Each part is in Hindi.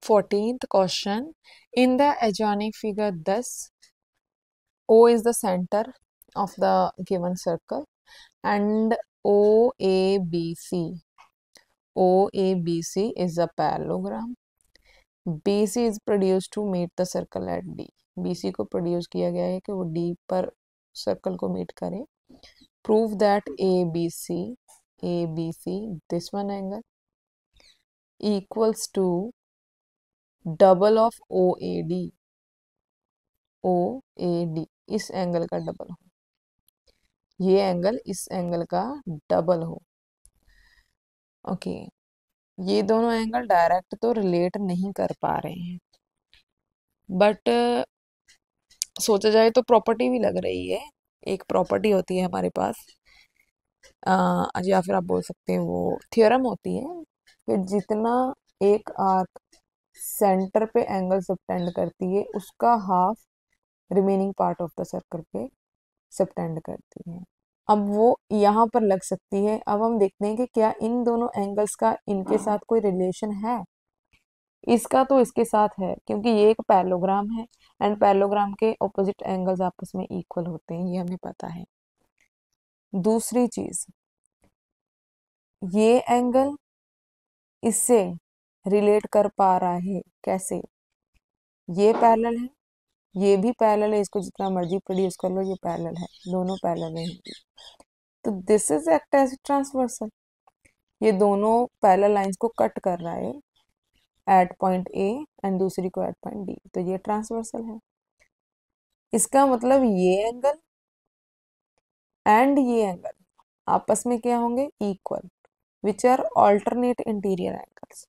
14th question. In the adjoining figure, thus O is the center of the given circle and OABC is a parallelogram. BC is produced to meet the circle at D. BC को प्रोड्यूस किया गया है कि वो D पर सर्कल को मीट करे. Prove that ABC this one angle equals to double of OAD इस एंगल का डबल हो. ये एंगल इस एंगल का डबल हो. ओके ये दोनों एंगल डायरेक्ट तो रिलेट नहीं कर पा रहे हैं, बट सोचा जाए तो प्रॉपर्टी भी लग रही है. एक प्रॉपर्टी होती है हमारे पास, या फिर आप बोल सकते हैं वो थ्योरम होती है कि जितना एक आर्क सेंटर पे एंगल सबटेंड करती है उसका half remaining part of the circle पे सबटेंड करती है. अब वो यहाँ पर लग सकती है. अब हम देखते हैं कि क्या इन दोनों एंगल्स का इनके साथ कोई रिलेशन है. इसका तो इसके साथ है क्योंकि ये एक पैरेललोग्राम है एंड पैरेललोग्राम के ऑपोजिट एंगल्स आपस में इक्वल होते हैं, ये हमें पता है. दूसरी चीज, ये एंगल इससे रिलेट कर पा रहा है. कैसे? ये पैरेलल है, ये भी पैरेलल है, इसको जितना मर्जी प्रोड्यूस कर लो ये पैरेलल है, दोनों पैरेलल है. तो this is act as transversal. ये दोनों पैरेलल लाइंस को कट कर रहा है एट पॉइंट ए एंड दूसरी को एट पॉइंट डी, तो ये ट्रांसवर्सल है. इसका मतलब ये एंगल एंड ये एंगल आपस में क्या होंगे? Equal, which are alternate interior angles.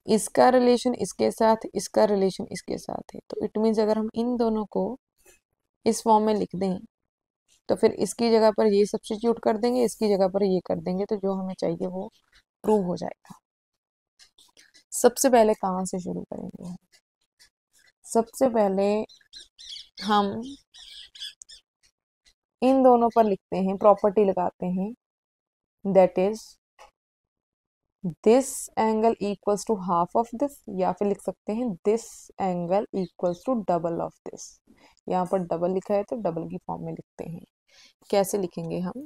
इसका रिलेशन इसके साथ, इसका रिलेशन इसके साथ है. तो इट मीन्स अगर हम इन दोनों को इस फॉर्म में लिख दें तो फिर इसकी जगह पर ये सब्स्टिट्यूट कर देंगे, इसकी जगह पर ये कर देंगे, तो जो हमें चाहिए वो प्रूव हो जाएगा. सबसे पहले कहाँ से शुरू करेंगे? सबसे पहले हम इन दोनों पर लिखते हैं, प्रॉपर्टी लगाते हैं, that is this angle equals to half of this, या फिर लिख सकते हैं this angle equals to double of this. यहाँ पर डबल लिखा है तो डबल की फॉर्म में लिखते हैं. कैसे लिखेंगे हम?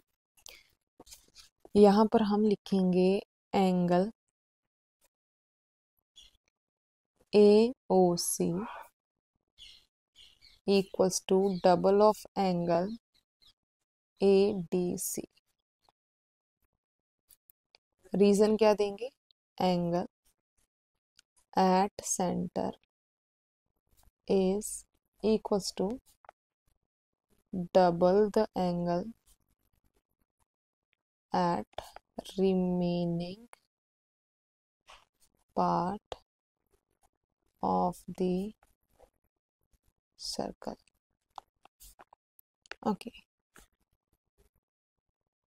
यहाँ पर हम लिखेंगे angle AOC equals to double of angle ADC. Reason क्या देंगे? Angle at centre is equals to double the angle at remaining part of the circle. Okay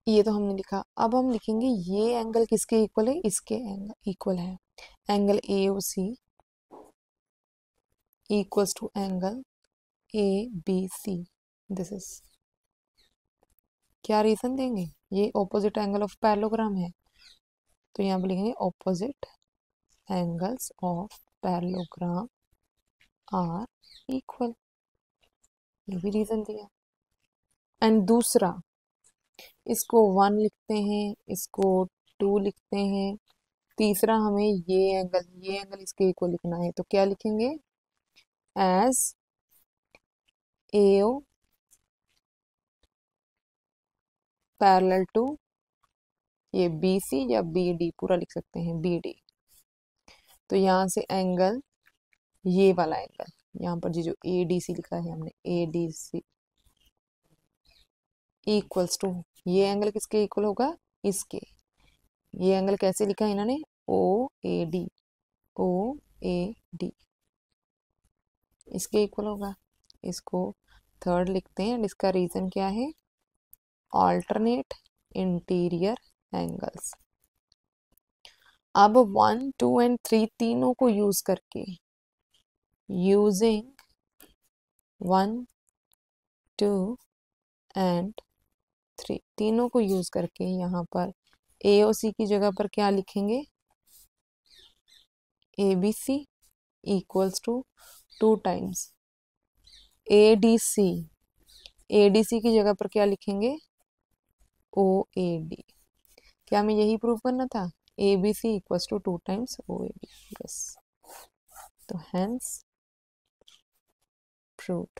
ये तो हमने लिखा. अब हम लिखेंगे ये एंगल किसके इक्वल है? इसके एंगल इक्वल है. Angle AOC equals to angle ABC. This is, क्या रीजन देंगे? ये ऑपोजिट एंगल ऑफ पैरेललोग्राम है, तो यहाँ पे लिखेंगे opposite angles of parallelogram are equal. ये भी रीजन दिया. एंड दूसरा, इसको 1 लिखते हैं, इसको 2 लिखते हैं. तीसरा हमें ये एंगल इसके इक्वल लिखना है, तो क्या लिखेंगे? एज AO पैरेलल टू ये BC या BD, पूरा लिख सकते हैं BD. तो यहाँ से एंगल, ये वाला एंगल, यहाँ पर जो ADC लिखा है हमने, ADC इक्वल्स टू, ये एंगल किसके इक्वल होगा? इसके. ये एंगल कैसे लिखा है इन्होंने? OAD इसके इक्वल होगा. इसको थर्ड लिखते हैं. इसका रीजन क्या है? Alternate interior angles. अब 1, 2 एंड 3 तीनों को यूज करके, यूजिंग 1, 2 एंड 3 तीनों को यूज करके यहाँ पर AOC की जगह पर क्या लिखेंगे? A B C equals to 2 times A D C. A D C की जगह पर क्या लिखेंगे? O A D. क्या हमें यही प्रूव करना था? A B C equals to 2 times O A D. Yes, तो हेंस प्रूव्ड।